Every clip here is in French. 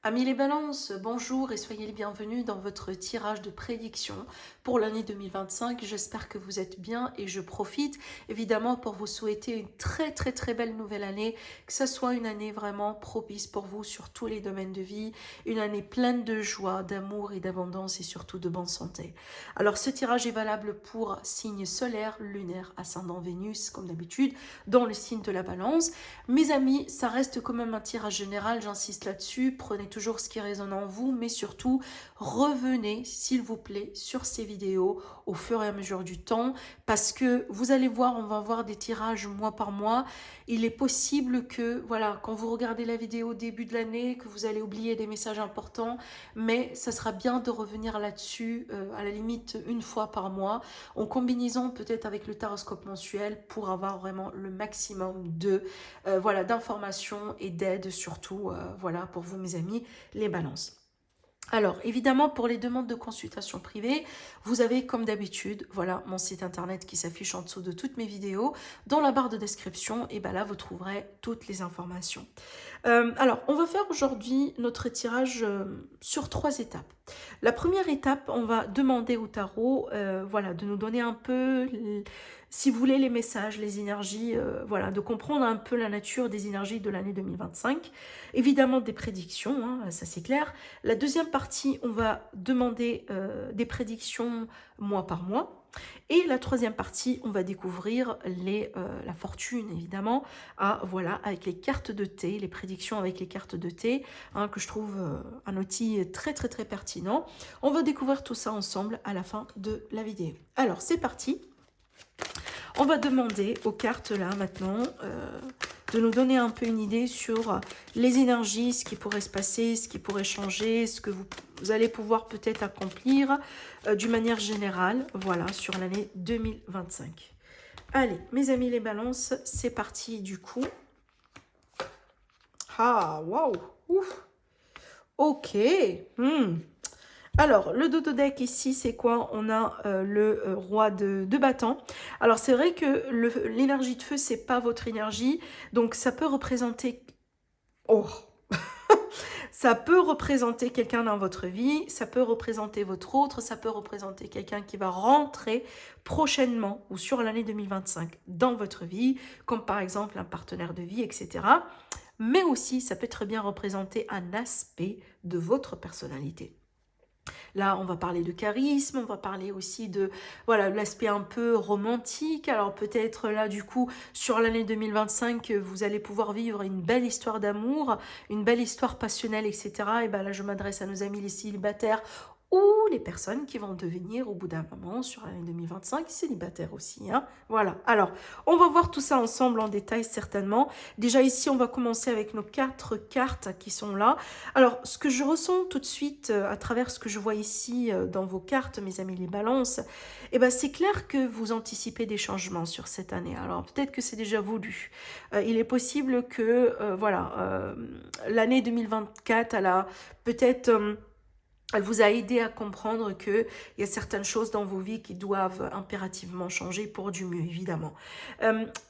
Amis les balances, bonjour et soyez les bienvenus dans votre tirage de prédiction pour l'année 2025. J'espère que vous êtes bien et je profite évidemment pour vous souhaiter une très belle nouvelle année, que ce soit une année vraiment propice pour vous sur tous les domaines de vie, une année pleine de joie, d'amour et d'abondance et surtout de bonne santé. Alors ce tirage est valable pour signe solaire, lunaire, ascendant Vénus comme d'habitude, dans le signe de la balance. Mes amis, ça reste quand même un tirage général, j'insiste là-dessus, prenez toujours ce qui résonne en vous, mais surtout, revenez, s'il vous plaît, sur ces vidéos au fur et à mesure du temps, parce que vous allez voir, on va voir des tirages mois par mois. Il est possible que, voilà, quand vous regardez la vidéo au début de l'année, que vous allez oublier des messages importants, mais ça sera bien de revenir là-dessus, à la limite une fois par mois, en combinaison peut-être avec le taroscope mensuel pour avoir vraiment le maximum de voilà, d'informations et d'aide surtout, voilà, pour vous mes amis, les balances. Alors, évidemment, pour les demandes de consultation privée, vous avez, comme d'habitude, voilà, mon site internet qui s'affiche en dessous de toutes mes vidéos. Dans la barre de description, et ben là, vous trouverez toutes les informations. Alors, on va faire aujourd'hui notre tirage sur 3 étapes. La première étape, on va demander au tarot, voilà, de nous donner un peu, si vous voulez, les messages, les énergies, voilà, de comprendre un peu la nature des énergies de l'année 2025. Évidemment, des prédictions, hein, ça c'est clair. La deuxième partie, on va demander des prédictions mois par mois. Et la troisième partie, on va découvrir la fortune, évidemment, voilà, avec les cartes de thé, les prédictions avec les cartes de thé, hein, que je trouve un outil très pertinent. On va découvrir tout ça ensemble à la fin de la vidéo. Alors, c'est parti. On va demander aux cartes là maintenant de nous donner un peu une idée sur les énergies, ce qui pourrait se passer, ce qui pourrait changer, ce que vous allez pouvoir peut-être accomplir d'une manière générale, voilà, sur l'année 2025. Allez, mes amis les balances, c'est parti du coup. Ah, waouh, ouf, ok. Alors, le dodo deck ici, c'est quoi? On a le roi de bâton. Alors, c'est vrai que l'énergie de feu, c'est pas votre énergie. Donc, ça peut représenter... Oh, ça peut représenter quelqu'un dans votre vie, ça peut représenter votre autre, ça peut représenter quelqu'un qui va rentrer prochainement ou sur l'année 2025 dans votre vie, comme par exemple un partenaire de vie, etc. Mais aussi, ça peut très bien représenter un aspect de votre personnalité. Là, on va parler de charisme, on va parler aussi de voilà l'aspect un peu romantique. Alors peut-être là, du coup, sur l'année 2025, vous allez pouvoir vivre une belle histoire d'amour, une belle histoire passionnelle, etc. Et ben là, je m'adresse à nos amis les célibataires ou les personnes qui vont devenir au bout d'un moment sur l'année 2025 célibataires aussi. Hein. Voilà. Alors, on va voir tout ça ensemble en détail certainement. Déjà ici, on va commencer avec nos 4 cartes qui sont là. Alors, ce que je ressens tout de suite à travers ce que je vois ici dans vos cartes, mes amis les balances, eh ben, c'est clair que vous anticipez des changements sur cette année. Alors, peut-être que c'est déjà voulu. Il est possible que, voilà, l'année 2024, elle a peut-être... elle vous a aidé à comprendre qu'il y a certaines choses dans vos vies qui doivent impérativement changer pour du mieux, évidemment.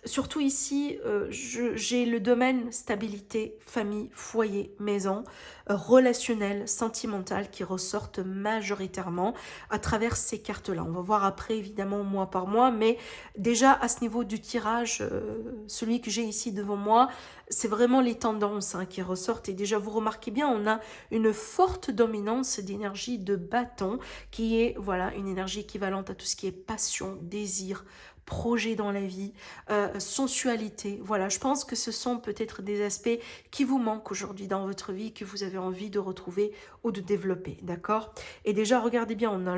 Surtout ici, j'ai le domaine stabilité, famille, foyer, maison, relationnel, sentimental qui ressortent majoritairement à travers ces cartes-là. On va voir après, évidemment, mois par mois, mais déjà à ce niveau du tirage, celui que j'ai ici devant moi, c'est vraiment les tendances hein, qui ressortent. Et déjà, vous remarquez bien, on a une forte dominance d'énergie de bâton qui est voilà une énergie équivalente à tout ce qui est passion, désir, projet dans la vie, sensualité. Voilà, je pense que ce sont peut-être des aspects qui vous manquent aujourd'hui dans votre vie, que vous avez envie de retrouver ou de développer, d'accord? Et déjà, regardez bien, on a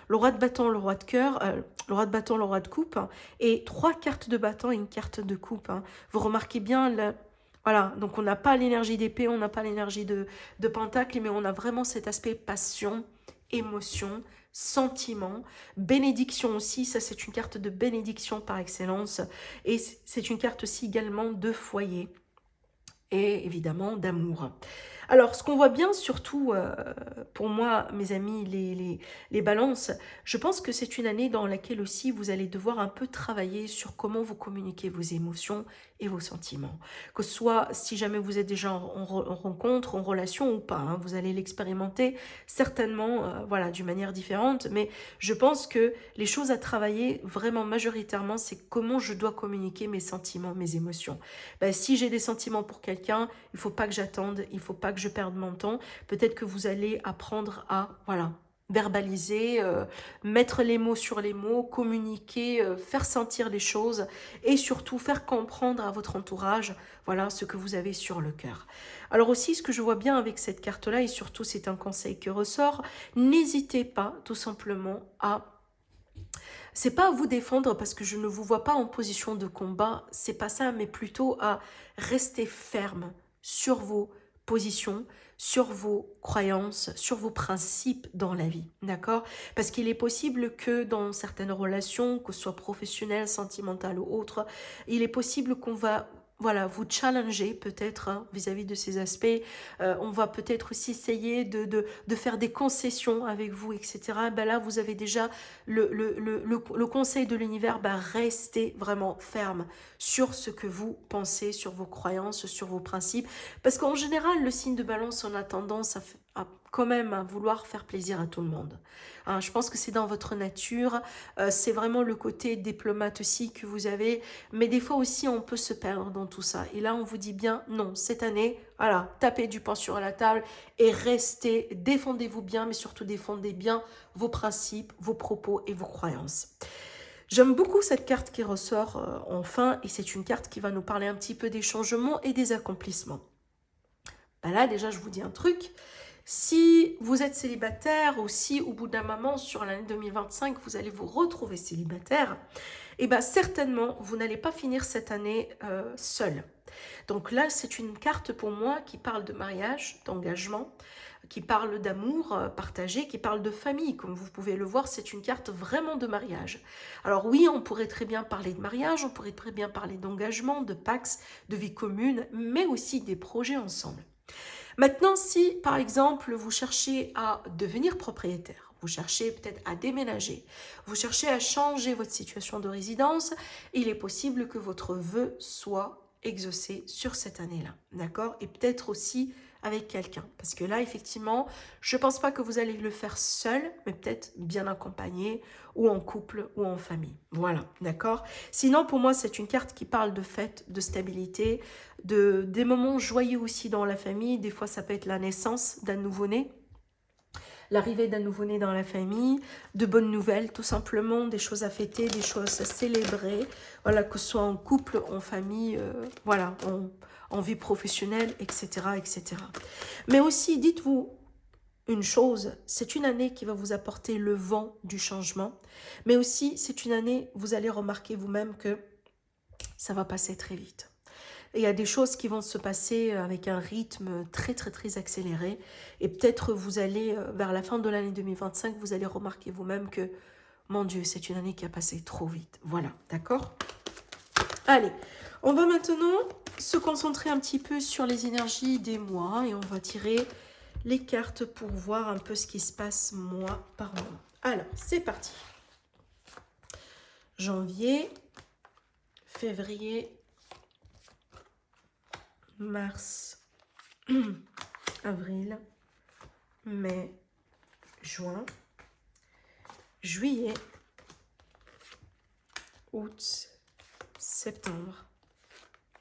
le roi de bâton, le roi de cœur, le roi de bâton, le roi de coupe, hein, et 3 cartes de bâton et une carte de coupe. Hein. Vous remarquez bien voilà, donc on n'a pas l'énergie d'épée, on n'a pas l'énergie de pentacle, mais on a vraiment cet aspect passion, émotion, sentiment, bénédiction aussi, ça c'est une carte de bénédiction par excellence, et c'est une carte aussi également de foyer. et évidemment d'amour. Alors, ce qu'on voit bien, surtout pour moi, mes amis, les balances, je pense que c'est une année dans laquelle aussi vous allez devoir un peu travailler sur comment vous communiquez vos émotions et vos sentiments. Que ce soit si jamais vous êtes déjà en rencontre, en relation ou pas, hein, vous allez l'expérimenter certainement voilà, d'une manière différente, mais je pense que les choses à travailler vraiment majoritairement, c'est comment je dois communiquer mes sentiments, mes émotions. Ben, si j'ai des sentiments pour quelqu'un, il ne faut pas que j'attende, il ne faut pas que je perde mon temps. Peut-être que vous allez apprendre à, voilà, verbaliser, mettre les mots sur les mots, communiquer, faire sentir les choses et surtout faire comprendre à votre entourage, voilà, ce que vous avez sur le cœur. Alors aussi, ce que je vois bien avec cette carte-là, et surtout c'est un conseil qui ressort, n'hésitez pas tout simplement à c'est pas à vous défendre parce que je ne vous vois pas en position de combat, c'est pas ça, mais plutôt à rester ferme sur vos positions, sur vos croyances, sur vos principes dans la vie, d'accord? Parce qu'il est possible que dans certaines relations, que ce soit professionnelles, sentimentales ou autres, il est possible qu'on va voilà, vous challenger peut-être hein, vis-à-vis de ces aspects. On va peut-être aussi essayer de faire des concessions avec vous, etc. Ben là, vous avez déjà le conseil de l'univers, bah, restez vraiment ferme sur ce que vous pensez, sur vos croyances, sur vos principes. Parce qu'en général, le signe de balance, on a tendance à quand même à vouloir faire plaisir à tout le monde. Hein, je pense que c'est dans votre nature, c'est vraiment le côté diplomate aussi que vous avez, mais des fois aussi on peut se perdre dans tout ça. Et là on vous dit bien non, cette année, voilà, tapez du poing sur la table et restez, défendez-vous bien, mais surtout défendez bien vos principes, vos propos et vos croyances. J'aime beaucoup cette carte qui ressort enfin, et c'est une carte qui va nous parler un petit peu des changements et des accomplissements. Ben là, déjà, je vous dis un truc. Si vous êtes célibataire ou si au bout d'un moment, sur l'année 2025, vous allez vous retrouver célibataire, eh bien certainement, vous n'allez pas finir cette année seul. Donc là, c'est une carte pour moi qui parle de mariage, d'engagement, qui parle d'amour partagé, qui parle de famille. Comme vous pouvez le voir, c'est une carte vraiment de mariage. Alors oui, on pourrait très bien parler de mariage, on pourrait très bien parler d'engagement, de pax, de vie commune, mais aussi des projets ensemble. Maintenant, si par exemple vous cherchez à devenir propriétaire, vous cherchez peut-être à déménager, vous cherchez à changer votre situation de résidence, il est possible que votre vœu soit exaucé sur cette année-là, d'accord? Et peut-être aussi avec quelqu'un, parce que là, effectivement, je ne pense pas que vous allez le faire seul, mais peut-être bien accompagné, ou en couple, ou en famille. Voilà, d'accord? Sinon, pour moi, c'est une carte qui parle de fête, de stabilité, des moments joyeux aussi dans la famille. Des fois, ça peut être la naissance d'un nouveau-né, l'arrivée d'un nouveau-né dans la famille, de bonnes nouvelles, tout simplement, des choses à fêter, des choses à célébrer, voilà, que ce soit en couple, en famille, voilà, en vie professionnelle, etc., etc. Mais aussi, dites-vous une chose, c'est une année qui va vous apporter le vent du changement, mais aussi, c'est une année, vous allez remarquer vous-même que ça va passer très vite. Et il y a des choses qui vont se passer avec un rythme très très très accéléré. Et peut-être vous allez, vers la fin de l'année 2025, vous allez remarquer vous-même que, mon Dieu, c'est une année qui a passé trop vite. Voilà, d'accord? Allez, on va maintenant se concentrer un petit peu sur les énergies des mois et on va tirer les cartes pour voir un peu ce qui se passe mois par mois. Alors, c'est parti. Janvier, février, mars, avril, mai, juin, juillet, août, septembre,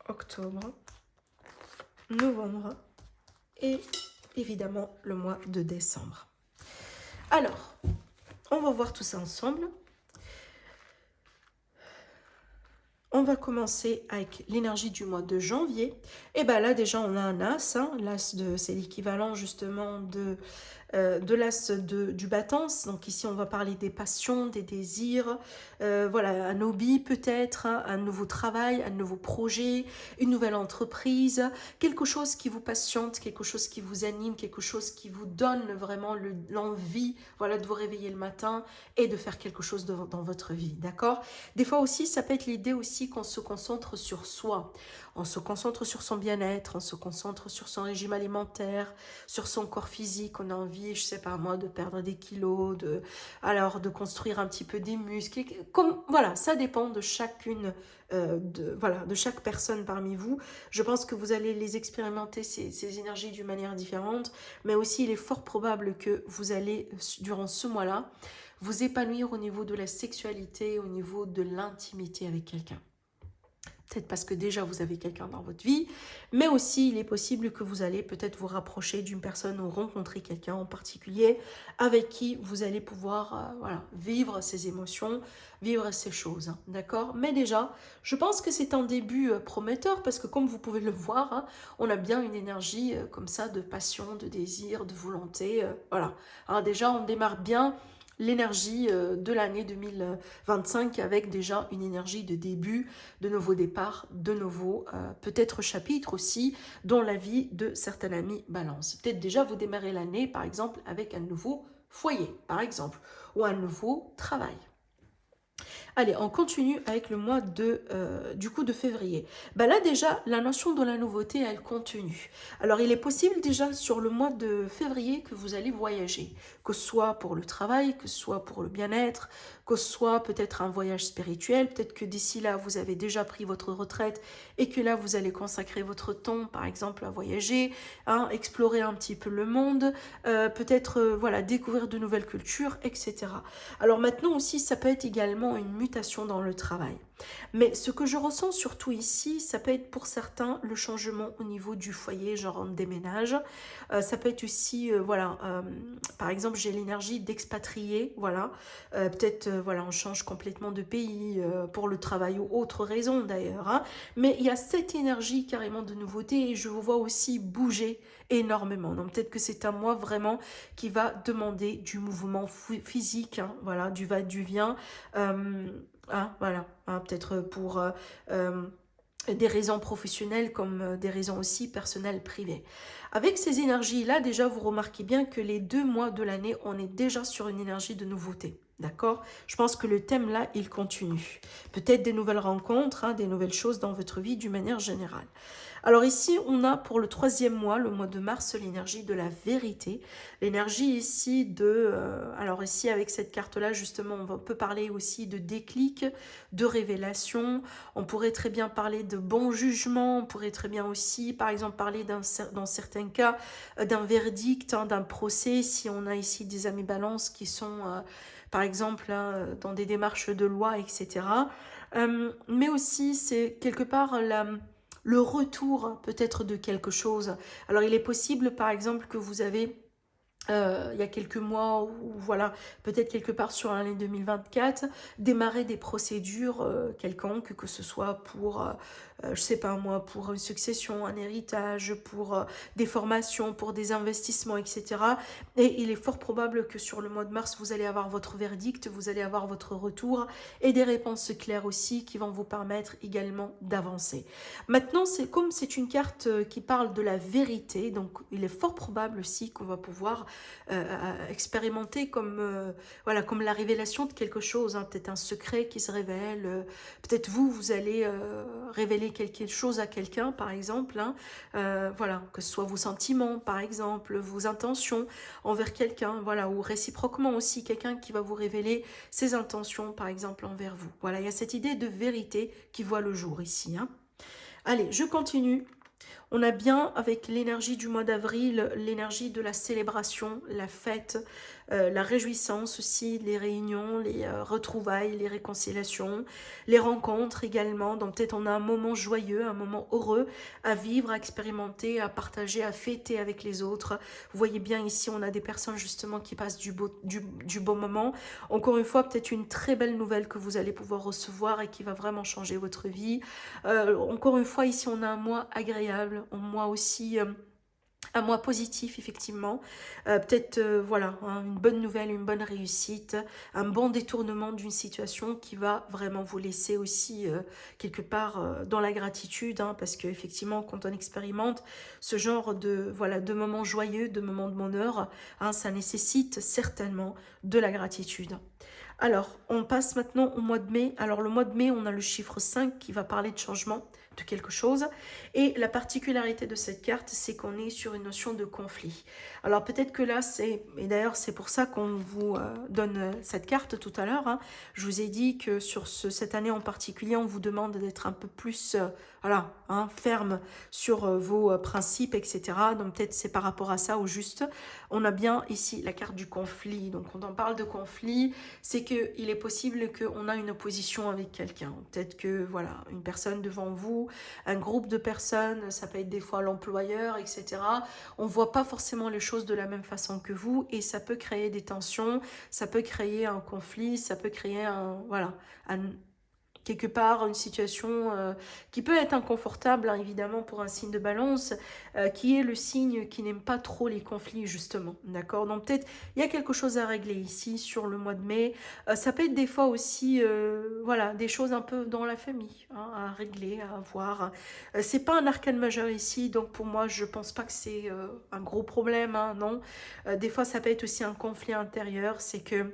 octobre, novembre et évidemment le mois de décembre. Alors, on va voir tout ça ensemble. On va commencer avec l'énergie du mois de janvier. Et bien là, déjà, on a un as. Hein. L'as, c'est l'équivalent justement de l'as du Batance. Donc ici, on va parler des passions, des désirs. Voilà, un hobby peut-être, hein, un nouveau travail, un nouveau projet, une nouvelle entreprise. Quelque chose qui vous passionne, quelque chose qui vous anime, quelque chose qui vous donne vraiment l'envie voilà, de vous réveiller le matin et de faire quelque chose dans votre vie. D'accord? Des fois aussi, ça peut être l'idée aussi qu'on se concentre sur soi. On se concentre sur son bien-être, on se concentre sur son régime alimentaire, sur son corps physique. On a envie, je sais pas moi, de perdre des kilos, de construire un petit peu des muscles. Comme, voilà, ça dépend de chacune, de chaque personne parmi vous. Je pense que vous allez les expérimenter, ces énergies d'une manière différente, mais aussi il est fort probable que vous allez, durant ce mois-là, vous épanouir au niveau de la sexualité, au niveau de l'intimité avec quelqu'un. Peut-être parce que déjà vous avez quelqu'un dans votre vie, mais aussi il est possible que vous allez peut-être vous rapprocher d'une personne ou rencontrer quelqu'un en particulier avec qui vous allez pouvoir vivre ces émotions, vivre ces choses, hein, d'accord? Mais déjà, je pense que c'est un début prometteur parce que comme vous pouvez le voir, hein, on a bien une énergie comme ça de passion, de désir, de volonté, voilà. Alors déjà, on démarre bien l'énergie de l'année 2025 avec déjà une énergie de début, de nouveaux départs, de nouveaux peut-être chapitres aussi dans la vie de certains amis balance. Peut-être déjà vous démarrez l'année par exemple avec un nouveau foyer par exemple ou un nouveau travail. Allez, on continue avec le mois de février. Bah là déjà, la notion de la nouveauté, elle continue. Alors il est possible déjà sur le mois de février que vous allez voyager, que ce soit pour le travail, que ce soit pour le bien-être, que ce soit peut-être un voyage spirituel, peut-être que d'ici là, vous avez déjà pris votre retraite et que là, vous allez consacrer votre temps, par exemple, à voyager, hein, explorer un petit peu le monde, peut-être découvrir de nouvelles cultures, etc. Alors maintenant aussi, ça peut être également une mutation dans le travail. Mais ce que je ressens surtout ici, ça peut être pour certains le changement au niveau du foyer, genre on déménage. Ça peut être aussi, par exemple, j'ai l'énergie d'expatrier, voilà. Peut-être, on change complètement de pays pour le travail ou autre raison d'ailleurs. Hein. Mais il y a cette énergie carrément de nouveauté et je vous vois aussi bouger énormément. Donc peut-être que c'est à moi vraiment qui va demander du mouvement physique, hein, voilà, du va-du-vient, peut-être pour des raisons professionnelles comme des raisons aussi personnelles, privées. Avec ces énergies-là, déjà, vous remarquez bien que les 2 mois de l'année, on est déjà sur une énergie de nouveauté. D'accord? Je pense que le thème là, il continue. Peut-être des nouvelles rencontres, hein, des nouvelles choses dans votre vie d'une manière générale. Alors ici, on a pour le 3e mois, le mois de mars, l'énergie de la vérité. L'énergie ici alors ici, avec cette carte-là, justement, on peut parler aussi de déclic, de révélation. On pourrait très bien parler de bon jugement. On pourrait très bien aussi, par exemple, parler dans certains cas, d'un verdict, hein, d'un procès. Si on a ici des amis balance qui sont... par exemple, hein, dans des démarches de loi, etc. Mais aussi, c'est quelque part le retour peut-être de quelque chose. Alors, il est possible, par exemple, que vous avez... il y a quelques mois ou voilà, peut-être quelque part sur l'année 2024, démarrer des procédures quelconques, que ce soit pour, je sais pas moi, pour une succession, un héritage, pour des formations, pour des investissements, etc. Et il est fort probable que sur le mois de mars, vous allez avoir votre verdict, vous allez avoir votre retour et des réponses claires aussi qui vont vous permettre également d'avancer. Maintenant, c'est une carte qui parle de la vérité, donc il est fort probable aussi qu'on va pouvoir expérimenter comme la révélation de quelque chose, hein, peut-être un secret qui se révèle, peut-être vous allez révéler quelque chose à quelqu'un par exemple, hein, que ce soit vos sentiments par exemple, vos intentions envers quelqu'un, voilà, ou réciproquement aussi quelqu'un qui va vous révéler ses intentions par exemple envers vous. Voilà, il y a cette idée de vérité qui voit le jour ici. Hein. Allez, je continue. On a bien, avec l'énergie du mois d'avril, l'énergie de la célébration, la fête, la réjouissance aussi, les réunions, les retrouvailles, les réconciliations, les rencontres également. Donc peut-être on a un moment joyeux, un moment heureux à vivre, à expérimenter, à partager, à fêter avec les autres. Vous voyez bien ici, on a des personnes justement qui passent du beau moment. Encore une fois, peut-être une très belle nouvelle que vous allez pouvoir recevoir et qui va vraiment changer votre vie. Encore une fois, ici, on a un mois agréable, un mois aussi... un mois positif, effectivement. Peut-être, une bonne nouvelle, une bonne réussite, un bon détournement d'une situation qui va vraiment vous laisser aussi quelque part dans la gratitude, hein, parce qu'effectivement, quand on expérimente ce genre de moments joyeux, de moments de bonheur, hein, ça nécessite certainement de la gratitude. Alors, on passe maintenant au mois de mai. Alors, le mois de mai, on a le chiffre 5 qui va parler de changement, de quelque chose. Et la particularité de cette carte, c'est qu'on est sur une notion de conflit. Alors, peut-être que là, et d'ailleurs, c'est pour ça qu'on vous donne cette carte tout à l'heure, hein. Je vous ai dit que sur cette année en particulier, on vous demande d'être un peu plus, voilà, hein, ferme sur vos principes, etc. Donc, peut-être c'est par rapport à ça au juste. On a bien ici la carte du conflit. Donc, quand on parle de conflit, c'est qu'il est possible qu'on a une opposition avec quelqu'un. Peut-être que, voilà, une personne devant vous, un groupe de personnes, ça peut être des fois l'employeur, etc. On ne voit pas forcément les choses de la même façon que vous et ça peut créer des tensions, ça peut créer un conflit, ça peut créer voilà, quelque part une situation qui peut être inconfortable, hein, évidemment, pour un signe de balance, qui est le signe qui n'aime pas trop les conflits, justement. D'accord. Donc peut-être il y a quelque chose à régler ici sur le mois de mai. Ça peut être des fois aussi, voilà, des choses un peu dans la famille, hein, à régler, à voir. C'est pas un arcane majeur ici, donc pour moi, je pense pas que c'est un gros problème, hein, non. Des fois, ça peut être aussi un conflit intérieur, c'est que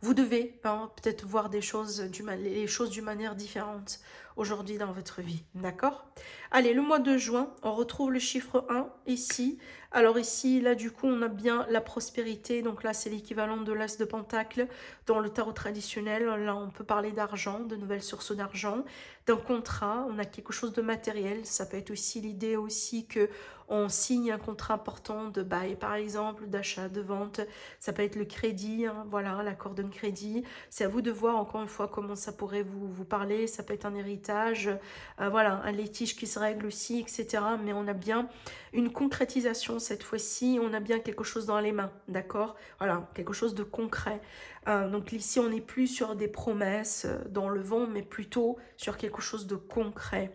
vous devez hein, peut-être voir les choses d'une manière différente aujourd'hui dans votre vie, d'accord? Allez, le mois de juin, on retrouve le chiffre 1 ici. Alors ici, là du coup, on a bien la prospérité, donc là c'est l'équivalent de l'as de pentacle dans le tarot traditionnel. Là on peut parler d'argent, de nouvelles sources d'argent, d'un contrat, on a quelque chose de matériel. Ça peut être aussi l'idée aussi que on signe un contrat important de bail par exemple, d'achat, de vente. Ça peut être le crédit, hein, voilà, l'accord d'un crédit. C'est à vous de voir encore une fois comment ça pourrait vous parler. Ça peut être un héritage, voilà, un litige qui se règle aussi, etc. Mais on a bien une concrétisation cette fois-ci. On a bien quelque chose dans les mains, d'accord? Voilà, quelque chose de concret. Donc ici, on n'est plus sur des promesses dans le vent, mais plutôt sur quelque chose de concret.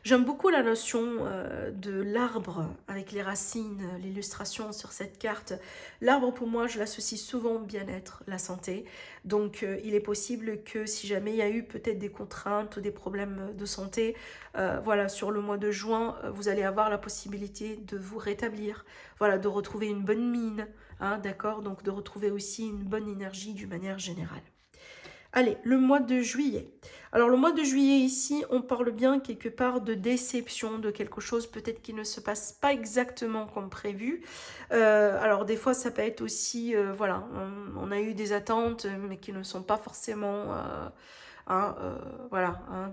J'aime beaucoup la notion de l'arbre avec les racines, l'illustration sur cette carte. L'arbre, pour moi, je l'associe souvent au bien-être, la santé. Donc, il est possible que si jamais il y a eu peut-être des contraintes ou des problèmes de santé, voilà, sur le mois de juin, vous allez avoir la possibilité de vous rétablir, voilà, de retrouver une bonne mine, hein, d'accord? Donc, de retrouver aussi une bonne énergie d'une manière générale. Allez, le mois de juillet. Alors le mois de juillet ici, on parle bien quelque part de déception, de quelque chose peut-être qui ne se passe pas exactement comme prévu. Alors des fois ça peut être aussi, voilà, on a eu des attentes mais qui ne sont pas forcément, hein, voilà, hein,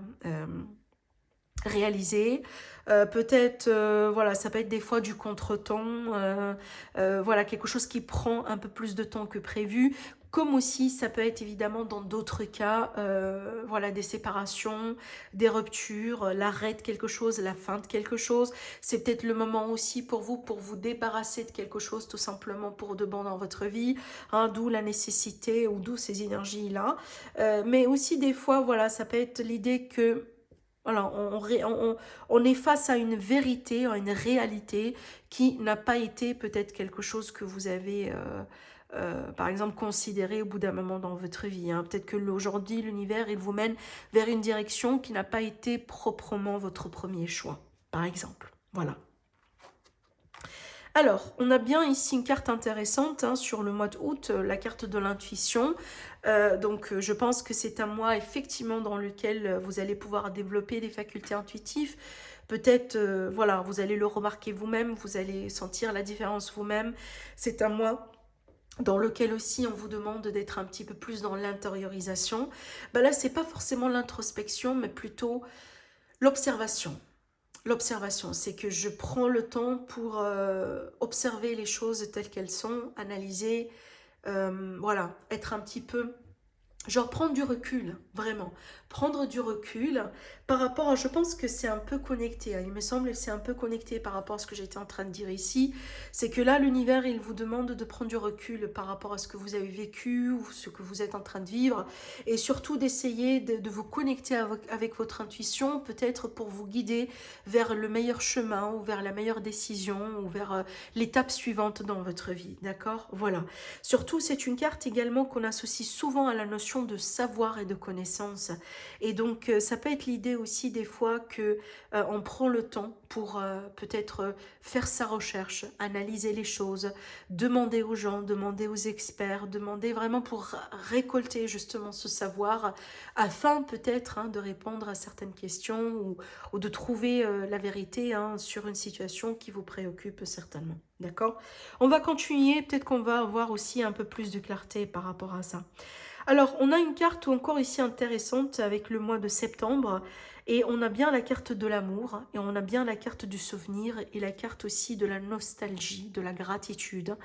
réalisées. Peut-être, voilà, ça peut être des fois du contretemps, voilà, quelque chose qui prend un peu plus de temps que prévu. Comme aussi, ça peut être évidemment dans d'autres cas, voilà, des séparations, des ruptures, l'arrêt de quelque chose, la fin de quelque chose. C'est peut-être le moment aussi pour vous débarrasser de quelque chose, tout simplement pour de bon dans votre vie, hein, d'où la nécessité ou d'où ces énergies-là. Mais aussi des fois, voilà, ça peut être l'idée que voilà, on est face à une vérité, à une réalité qui n'a pas été peut-être quelque chose que vous avez, par exemple, considéré au bout d'un moment dans votre vie, hein. Peut-être que aujourd'hui, l'univers, il vous mène vers une direction qui n'a pas été proprement votre premier choix, par exemple. Voilà. Alors, on a bien ici une carte intéressante hein, sur le mois d'août, la carte de l'intuition. Donc, je pense que c'est un mois effectivement dans lequel vous allez pouvoir développer des facultés intuitives. Peut-être, voilà, vous allez le remarquer vous-même, vous allez sentir la différence vous-même. C'est un mois dans lequel aussi on vous demande d'être un petit peu plus dans l'intériorisation. Ben là, c'est pas forcément l'introspection, mais plutôt l'observation. L'observation, c'est que je prends le temps pour observer les choses telles qu'elles sont, analyser, voilà, être un petit peu genre prendre du recul, vraiment. Prendre du recul par rapport à... Je pense que c'est un peu connecté. Hein, il me semble que c'est un peu connecté par rapport à ce que j'étais en train de dire ici. C'est que là, l'univers, il vous demande de prendre du recul par rapport à ce que vous avez vécu ou ce que vous êtes en train de vivre. Et surtout d'essayer de vous connecter avec votre intuition, peut-être pour vous guider vers le meilleur chemin ou vers la meilleure décision ou vers l'étape suivante dans votre vie. D'accord? Voilà. Surtout, c'est une carte également qu'on associe souvent à la notion notion de savoir et de connaissance. Et donc, ça peut être l'idée aussi des fois que on prend le temps pour peut-être faire sa recherche, analyser les choses, demander aux gens, demander aux experts, demander vraiment pour récolter justement ce savoir afin peut-être de répondre à certaines questions ou de trouver la vérité sur une situation qui vous préoccupe certainement. D'accord? On va continuer, peut-être qu'on va avoir aussi un peu plus de clarté par rapport à ça. Alors, on a une carte encore ici intéressante avec le mois de septembre et on a bien la carte de l'amour et on a bien la carte du souvenir et la carte aussi de la nostalgie, de la gratitude.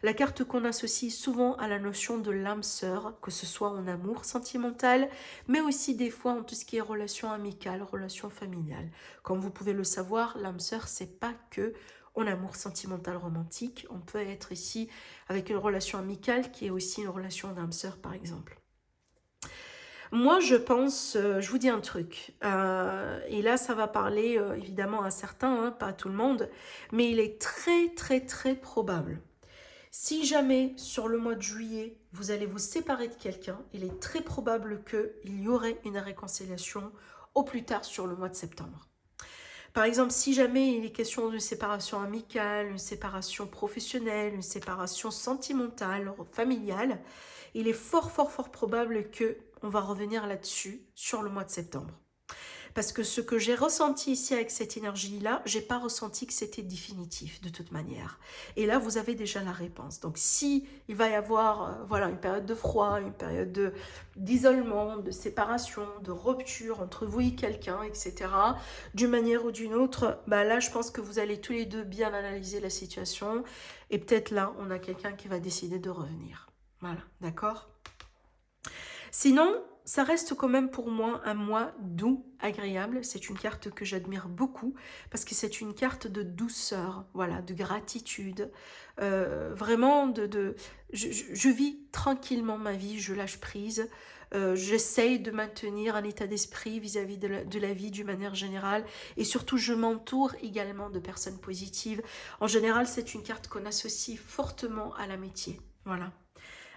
La carte qu'on associe souvent à la notion de l'âme sœur, que ce soit en amour sentimental, mais aussi des fois en tout ce qui est relation amicale, relation familiale. Comme vous pouvez le savoir, l'âme sœur, c'est pas que en amour sentimental romantique. On peut être ici avec une relation amicale qui est aussi une relation d'âme sœur par exemple. Moi, je pense, je vous dis un truc, et là, ça va parler évidemment à certains, pas à tout le monde, mais il est très, très, très probable. Si jamais, sur le mois de juillet, vous allez vous séparer de quelqu'un, il est très probable qu'il y aurait une réconciliation au plus tard sur le mois de septembre. Par exemple, si jamais il est question d'une séparation amicale, une séparation professionnelle, une séparation sentimentale, familiale, il est fort, fort, fort probable qu'on va revenir là-dessus sur le mois de septembre. Parce que ce que j'ai ressenti ici avec cette énergie-là, j'ai pas ressenti que c'était définitif de toute manière. Et là, vous avez déjà la réponse. Donc, si il va y avoir voilà, une période de froid, une période d'isolement, de séparation, de rupture entre vous et quelqu'un, etc., d'une manière ou d'une autre, bah là, je pense que vous allez tous les deux bien analyser la situation. Et peut-être là, on a quelqu'un qui va décider de revenir. Voilà, d'accord ? Sinon, ça reste quand même pour moi un mois doux, agréable. C'est une carte que j'admire beaucoup parce que c'est une carte de douceur, voilà, de gratitude. Vraiment, je vis tranquillement ma vie, je lâche prise. J'essaye de maintenir un état d'esprit vis-à-vis de la vie d'une manière générale et surtout je m'entoure également de personnes positives. En général, c'est une carte qu'on associe fortement à l'amitié. Voilà.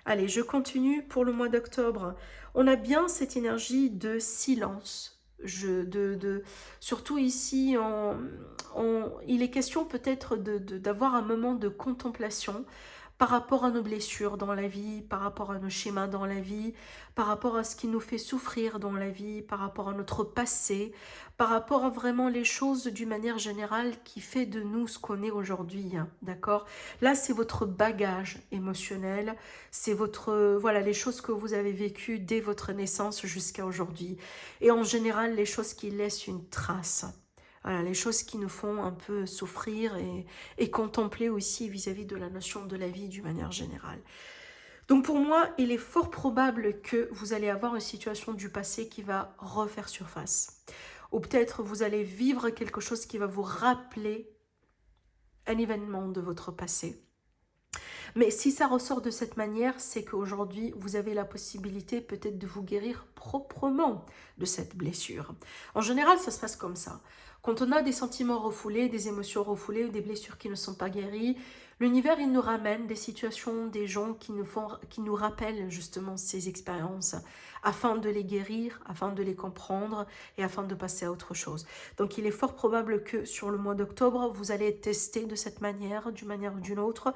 Allez, je continue pour le mois d'octobre. On a bien cette énergie de silence. Surtout ici, il est question peut-être d'avoir un moment de contemplation par rapport à nos blessures dans la vie, par rapport à nos schémas dans la vie, par rapport à ce qui nous fait souffrir dans la vie, par rapport à notre passé, par rapport à vraiment les choses d'une manière générale qui fait de nous ce qu'on est aujourd'hui, d'accord? Là, c'est votre bagage émotionnel, c'est voilà, les choses que vous avez vécues dès votre naissance jusqu'à aujourd'hui. Et en général, les choses qui laissent une trace. Voilà, les choses qui nous font un peu souffrir et contempler aussi vis-à-vis de la notion de la vie d'une manière générale. Donc pour moi, il est fort probable que vous allez avoir une situation du passé qui va refaire surface. Ou peut-être vous allez vivre quelque chose qui va vous rappeler un événement de votre passé. Mais si ça ressort de cette manière, c'est qu'aujourd'hui, vous avez la possibilité peut-être de vous guérir proprement de cette blessure. En général, ça se passe comme ça. Quand on a des sentiments refoulés, des émotions refoulées ou des blessures qui ne sont pas guéries, l'univers, il nous ramène des situations, des gens qui nous rappellent justement ces expériences afin de les guérir, afin de les comprendre et afin de passer à autre chose. Donc, il est fort probable que sur le mois d'octobre, vous allez être testé de cette manière, d'une manière ou d'une autre,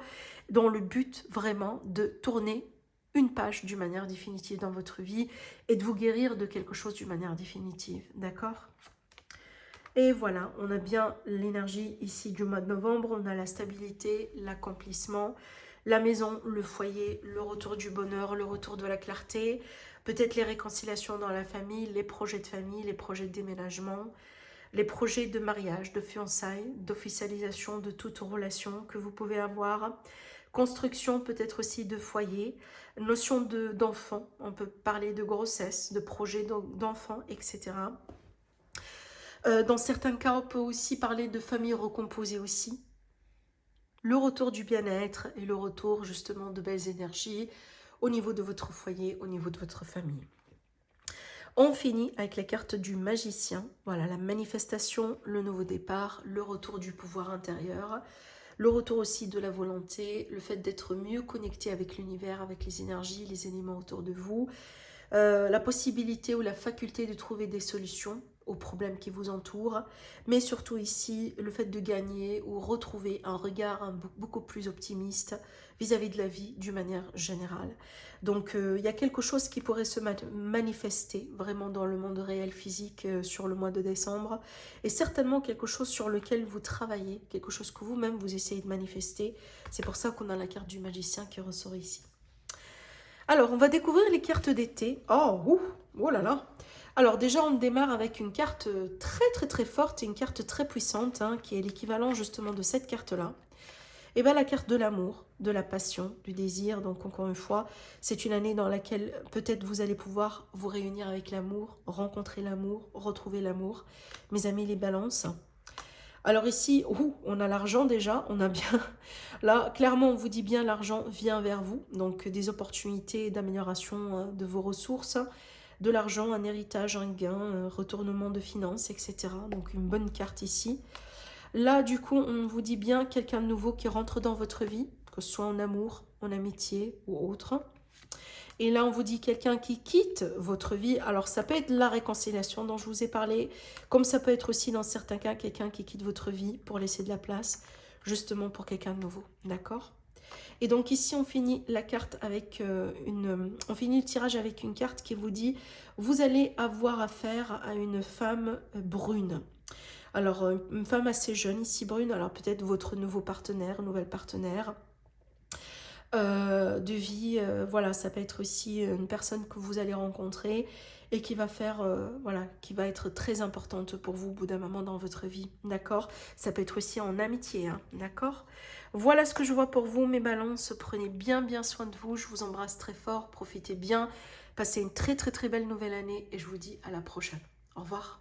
dans le but vraiment de tourner une page d'une manière définitive dans votre vie et de vous guérir de quelque chose d'une manière définitive, d'accord ? Et voilà, on a bien l'énergie ici du mois de novembre, on a la stabilité, l'accomplissement, la maison, le foyer, le retour du bonheur, le retour de la clarté, peut-être les réconciliations dans la famille, les projets de famille, les projets de déménagement, les projets de mariage, de fiançailles, d'officialisation de toute relation que vous pouvez avoir, construction peut-être aussi de foyer, notion d'enfant, on peut parler de grossesse, de projets d'enfants, etc. Dans certains cas, on peut aussi parler de famille recomposée aussi. Le retour du bien-être et le retour justement de belles énergies au niveau de votre foyer, au niveau de votre famille. On finit avec la carte du magicien. Voilà, la manifestation, le nouveau départ, le retour du pouvoir intérieur, le retour aussi de la volonté, le fait d'être mieux connecté avec l'univers, avec les énergies, les éléments autour de vous, la possibilité ou la faculté de trouver des solutions aux problèmes qui vous entourent, mais surtout ici, le fait de gagner ou retrouver un regard beaucoup plus optimiste vis-à-vis de la vie d'une manière générale. Donc, il y a quelque chose qui pourrait se manifester vraiment dans le monde réel physique sur le mois de décembre, et certainement quelque chose sur lequel vous travaillez, quelque chose que vous-même vous essayez de manifester. C'est pour ça qu'on a la carte du magicien qui ressort ici. Alors, on va découvrir les cartes d'été. Oh là là. Alors déjà, on démarre avec une carte très forte et une carte très puissante, hein, qui est l'équivalent justement de cette carte-là. Et bien la carte de l'amour, de la passion, du désir. Donc encore une fois, c'est une année dans laquelle peut-être vous allez pouvoir vous réunir avec l'amour, rencontrer l'amour, retrouver l'amour. Mes amis les balances. Alors ici, on a l'argent déjà, on a bien... Là, clairement, on vous dit bien l'argent vient vers vous. Donc des opportunités d'amélioration de vos ressources, de l'argent, un héritage, un gain, un retournement de finances, etc. Donc une bonne carte ici. Là, du coup, on vous dit bien quelqu'un de nouveau qui rentre dans votre vie, que ce soit en amour, en amitié ou autre. Et là, on vous dit quelqu'un qui quitte votre vie. Alors, ça peut être la réconciliation dont je vous ai parlé, comme ça peut être aussi, dans certains cas, quelqu'un qui quitte votre vie pour laisser de la place, justement pour quelqu'un de nouveau. D'accord ? Et donc ici, on finit la carte avec on finit le tirage avec une carte qui vous dit « Vous allez avoir affaire à une femme brune ». Alors, une femme assez jeune, ici brune, alors peut-être votre nouveau partenaire, nouvelle partenaire de vie, voilà, ça peut être aussi une personne que vous allez rencontrer et qui va faire, voilà, qui va être très importante pour vous au bout d'un moment dans votre vie, d'accord? Ça peut être aussi en amitié, hein, d'accord? Voilà ce que je vois pour vous, mes balances, prenez bien soin de vous, je vous embrasse très fort, profitez bien, passez une très belle nouvelle année et je vous dis à la prochaine. Au revoir.